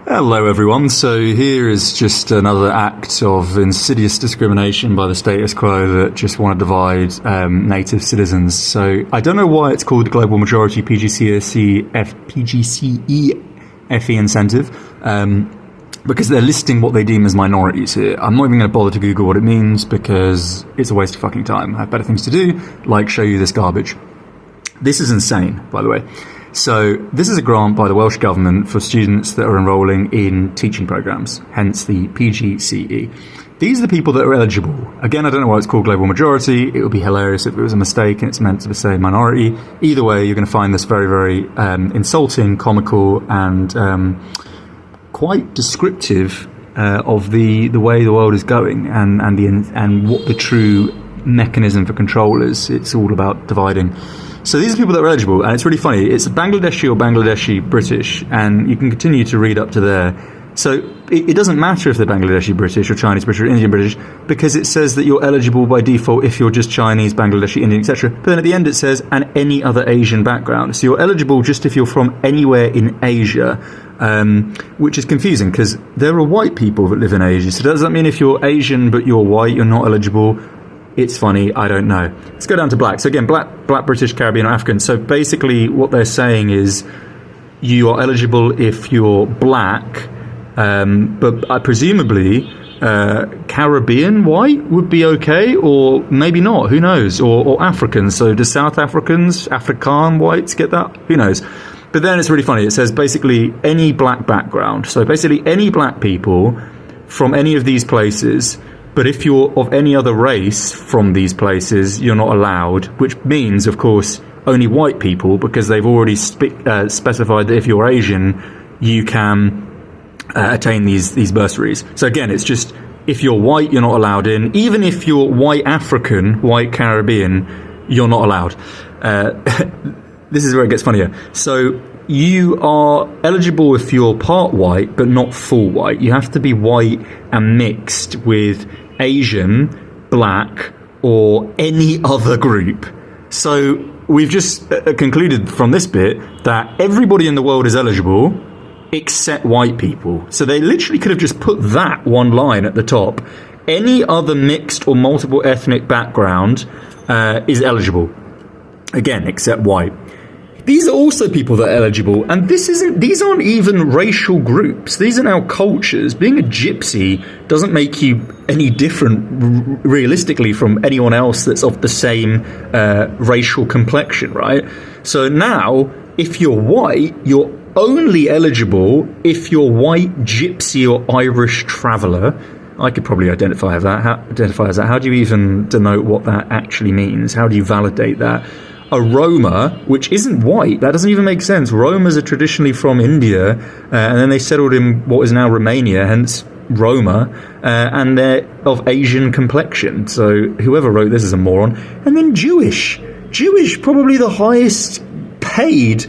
Hello everyone, so here is just another act of insidious discrimination by the status quo that just want to divide native citizens. So I don't know why it's called the Global Majority PGCE FE incentive, because they're listing what they deem as minorities here. I'm not even going to bother to Google what it means because it's a waste of fucking time. I have better things to do, like show you this garbage. This is insane, by the way. So this is a grant by the Welsh Government for students that are enrolling in teaching programs, hence the PGCE. These are the people that are eligible. Again, I don't know why it's called Global Majority. It would be hilarious if it was a mistake and it's meant to say minority. Either way, you're going to find this very, very insulting, comical, and quite descriptive of the way the world is going and what the true mechanism for control is. It's all about dividing. So these are people that are eligible, and it's really funny. It's Bangladeshi or Bangladeshi British, and you can continue to read up to there. So it doesn't matter if they're Bangladeshi British or Chinese British or Indian British, because it says that you're eligible by default if you're just Chinese, Bangladeshi, Indian, etc. But then at the end it says, and any other Asian background. So you're eligible just if you're from anywhere in Asia, which is confusing because there are white people that live in Asia. So does that mean if you're Asian but you're white, you're not eligible? It's funny, I don't know. Let's go down to black. So again, black, British, Caribbean, or African. So basically what they're saying is you are eligible if you're black, but presumably Caribbean white would be okay, or maybe not, who knows, or Africans. So do South Africans, Afrikaan whites get that? Who knows? But then it's really funny. It says basically any black background. So basically any black people from any of these places. But if you're of any other race from these places, you're not allowed, which means, of course, only white people, because they've already specified that if you're Asian, you can attain these bursaries. So again, it's just, if you're white, you're not allowed in. Even if you're white African, white Caribbean, you're not allowed. This is where it gets funnier. So you are eligible if you're part white, but not full white. You have to be white and mixed with Asian, black, or any other group. So we've just concluded from this bit that everybody in the world is eligible except white people. So they literally could have just put that one line at the top. Any other mixed or multiple ethnic background is eligible. Again, except white. These are also people that are eligible, and these aren't even racial groups. These are now cultures. Being a gypsy doesn't make you any different realistically from anyone else that's of the same racial complexion, right? So now, if you're white, you're only eligible if you're white, gypsy, or Irish traveller. I could probably identify as that. How do you even denote what that actually means? How do you validate that? A Roma, which isn't white, that doesn't even make sense. Romas are traditionally from India, and then they settled in what is now Romania, hence Roma, and they're of Asian complexion. So whoever wrote this is a moron. And then Jewish, probably the highest paid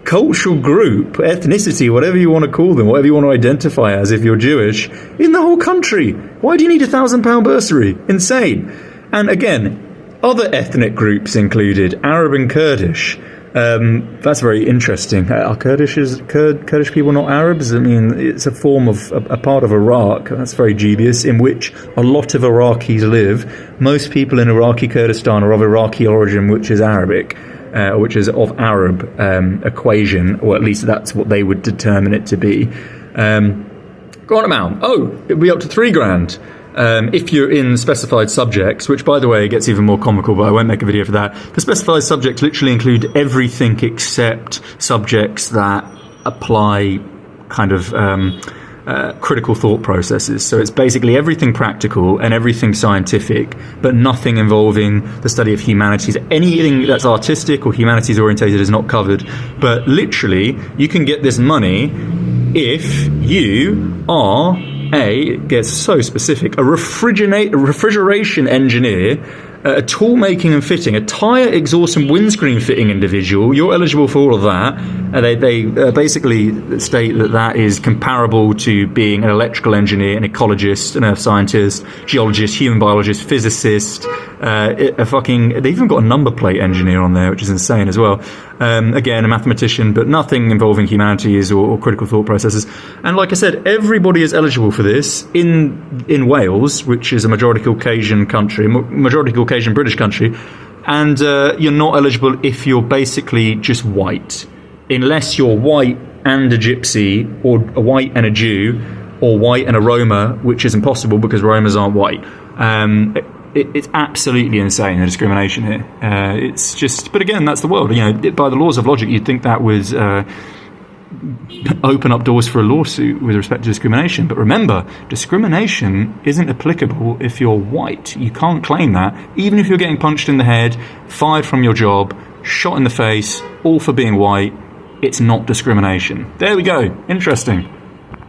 cultural group, ethnicity, whatever you want to call them, whatever you want to identify as if you're Jewish, in the whole country. Why do you need £1,000 bursary? Insane. And again, other ethnic groups included Arab and Kurdish. That's very interesting. Are Kurdish people not Arabs? I mean, it's a form of a part of Iraq. That's very dubious, in which a lot of Iraqis live. Most people in Iraqi Kurdistan are of Iraqi origin, which is Arabic, which is of Arab equation, or at least that's what they would determine it to be. Grant amount. Oh, it'll be up to $3,000. If you're in specified subjects, which, by the way, gets even more comical, but I won't make a video for that. The specified subjects literally include everything except subjects that apply kind of critical thought processes. So it's basically everything practical and everything scientific, but nothing involving the study of humanities. Anything that's artistic or humanities orientated is not covered. But literally, you can get this money if you are it gets so specific, a refrigeration engineer a tool making and fitting, a tyre exhaust and windscreen fitting individual, you're eligible for all of that. They basically state that is comparable to being an electrical engineer, an ecologist, an earth scientist, geologist, human biologist, physicist, they've even got a number plate engineer on there, which is insane as well. Again, a mathematician, but nothing involving humanities or critical thought processes. And like I said, everybody is eligible for this in Wales, which is a majority Caucasian country, majority Caucasian British country, and you're not eligible if you're basically just white, unless you're white and a gypsy, or a white and a Jew, or white and a Roma, which is impossible because Romas aren't white. It's absolutely insane, the discrimination here. It's just, but again, that's the world. By the laws of logic, you'd think that would open up doors for a lawsuit with respect to discrimination. But remember, discrimination isn't applicable if you're white. You can't claim that, even if you're getting punched in the head, fired from your job, shot in the face, all for being white. It's not discrimination. There we go. Interesting.